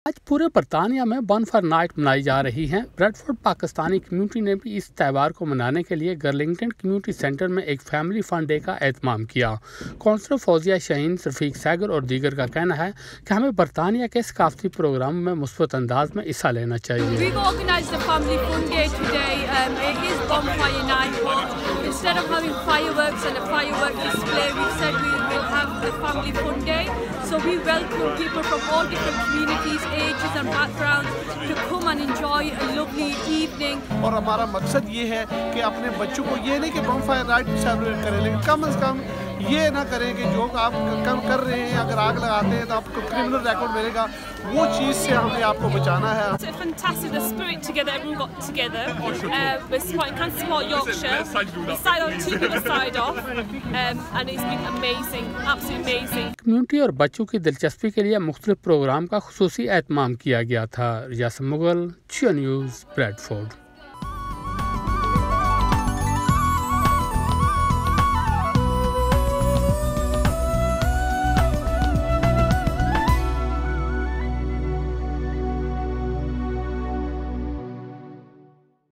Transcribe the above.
आज पूरे बरतानिया में बॉनफायर नाइट मनाई जा रही है। ब्रेडफोर्ड पाकिस्तानी कम्युनिटी ने भी इस त्यौहार को मनाने के लिए गर्लिंगटन कम्युनिटी सेंटर में एक फैमिली फन डे का एहतमाम किया। कौंसलर फौजिया शाहीन, रफीक सैगर और दीगर का कहना है कि हमें बरतानिया के सकाफती प्रोग्राम में मुस्बत अंदाज में हिस्सा लेना चाहिए। So we welcome people from all different communities, ages and backgrounds to come and enjoy a lovely evening. और हमारा मकसद ये है कि अपने बच्चों को ये नहीं कि बॉनफायर नाइट सेलिब्रेट करें, लेकिन कम से कम ये ना करें कि जो आप कम कर रहे हैं, अगर आग लगाते हैं तो आपको क्रिमिनल रिकॉर्ड मिलेगा। वो चीज़ से हमें आपको बचाना है। It's fantastic, the spirit together, everyone got together. We're supporting Cancer Sport Yorkshire. We started on two people side off, and it's been amazing, absolutely amazing. Community और बच्चों की दिलचस्पी के लिए मुख्तलिफ प्रोग्राम का खुसूसी एहतमाम किया गया था। रियासत मुगल, जियो न्यूज़, ब्रेडफोर्ड।